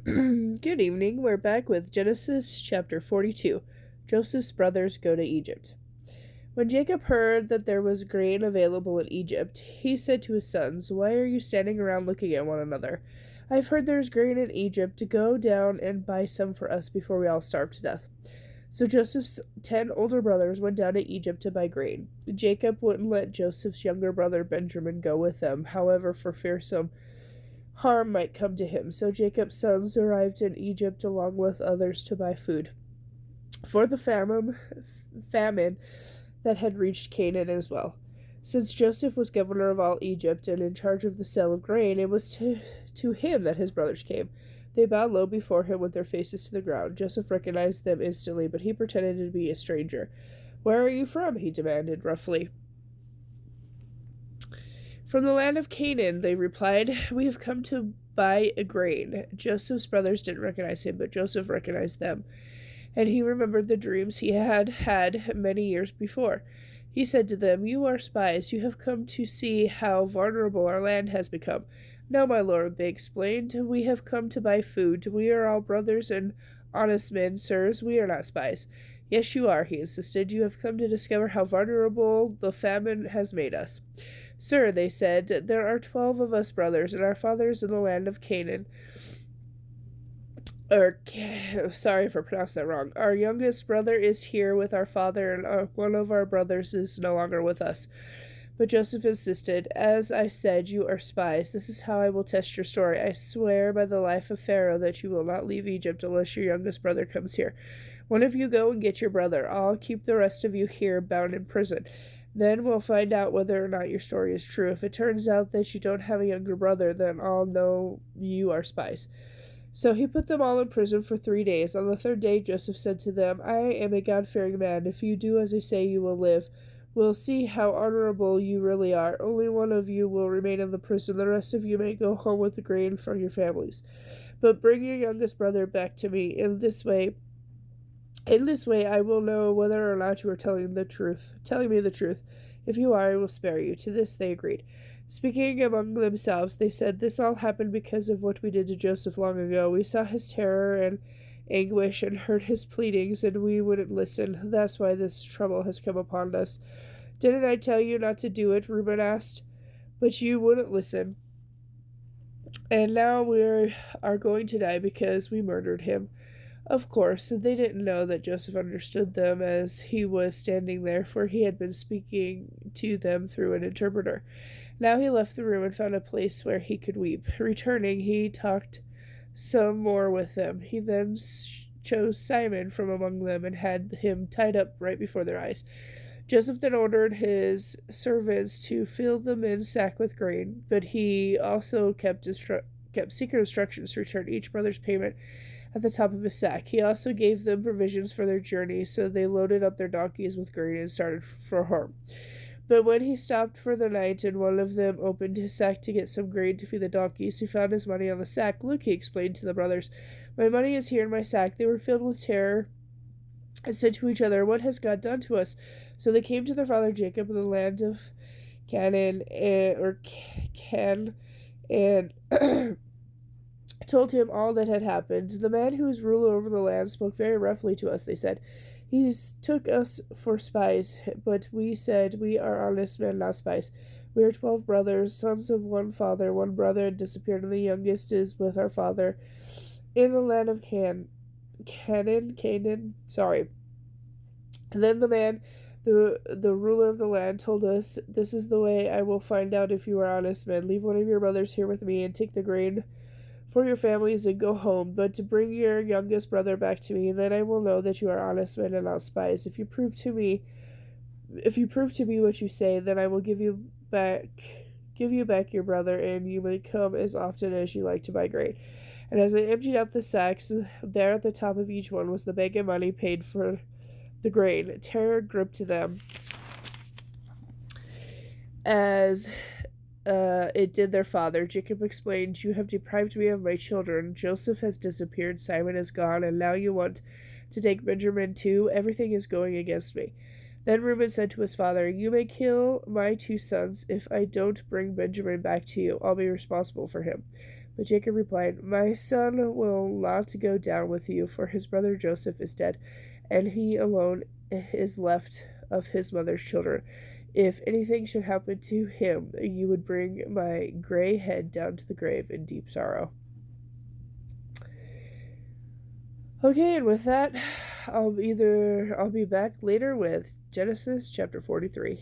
Good evening. We're back with Genesis chapter 42. Joseph's brothers go to Egypt. When Jacob heard that there was grain available in Egypt, he said to his sons, "Why are you standing around looking at one another? I've heard there's grain in Egypt. Go down and buy some for us before we all starve to death." So Joseph's 10 older brothers went down to Egypt to buy grain. Jacob wouldn't let Joseph's younger brother Benjamin go with them, however, for fear some harm might come to him. So Jacob's sons arrived in Egypt along with others to buy food for the famine that had reached Canaan as well. Since Joseph was governor of all Egypt and in charge of the sale of grain, it was to him that his brothers came. They bowed low before him with their faces to the ground. Joseph recognized them instantly, but he pretended to be a stranger. "Where are you from?" he demanded roughly. "From the land of Canaan," they replied. "We have come to buy a grain." Joseph's brothers didn't recognize him, but Joseph recognized them, and he remembered the dreams he had had many years before. He said to them, "You are spies. You have come to see how vulnerable our land has become." "No, my lord," they explained. "We have come to buy food. We are all brothers and honest men, sirs. We are not spies." "Yes, you are," he insisted. "You have come to discover how vulnerable the famine has made us." "Sir," they said, "there are 12 of us brothers, and our father is in the land of Canaan." Sorry if I pronounced that wrong. "Our youngest brother is here with our father, and one of our brothers is no longer with us." But Joseph insisted, "As I said, you are spies. This is how I will test your story. I swear by the life of Pharaoh that you will not leave Egypt unless your youngest brother comes here. One of you go and get your brother. I'll keep the rest of you here bound in prison. Then we'll find out whether or not your story is true. If it turns out that you don't have a younger brother, then I'll know you are spies." So he put them all in prison for 3 days. On the third day, Joseph said to them, "I am a God-fearing man. If you do as I say, you will live. We'll see how honorable you really are. Only one of you will remain in the prison. The rest of you may go home with the grain from your families. But bring your youngest brother back to me. In this way, I will know whether or not you are telling me the truth. If you are, I will spare you." To this they agreed. Speaking among themselves, they said, "This all happened because of what we did to Joseph long ago. We saw his terror and anguish and heard his pleadings, and we wouldn't listen. That's why this trouble has come upon us." "Didn't I tell you not to do it?" Reuben asked. "But you wouldn't listen. And now we are going to die because we murdered him." Of course, they didn't know that Joseph understood them as he was standing there, for he had been speaking to them through an interpreter. Now he left the room and found a place where he could weep. Returning, he talked some more with them. He then chose Simon from among them and had him tied up right before their eyes. Joseph then ordered his servants to fill the men's sack with grain, but he also kept secret instructions to return each brother's payment at the top of his sack. He also gave them provisions for their journey, so they loaded up their donkeys with grain and started for home. But when he stopped for the night and one of them opened his sack to get some grain to feed the donkeys, he found his money on the sack. "Look," he explained to the brothers, "my money is here in my sack." They were filled with terror and said to each other, "What has God done to us?" So they came to their father Jacob in the land of Canaan, and told him all that had happened. "The man who is ruler over the land spoke very roughly to us," they said. "He took us for spies, but we said, 'We are honest men, not spies. We are 12 brothers, sons of one father. One brother had disappeared, and the youngest is with our father in the land of Canaan. Sorry." Then the man, the ruler of the land, told us, "This is the way I will find out if you are honest men. Leave one of your brothers here with me and take the grain for your families and go home, but to bring your youngest brother back to me, then I will know that you are honest men and not spies. If you prove to me what you say, then I will give you back your brother, and you may come as often as you like to buy grain." And as they emptied out the sacks, there at the top of each one was the bag of money paid for the grain. Terror gripped them as it did their father. Jacob explained, "You have deprived me of my children. Joseph has disappeared, Simon is gone, and now you want to take Benjamin too? Everything is going against me." Then Reuben said to his father, "You may kill my 2 sons if I don't bring Benjamin back to you. I'll be responsible for him." But Jacob replied, "My son will not go down with you, for his brother Joseph is dead, and he alone is left of his mother's children. If anything should happen to him, you would bring my gray head down to the grave in deep sorrow." Okay, and with that, I'll be back later with Genesis chapter 43.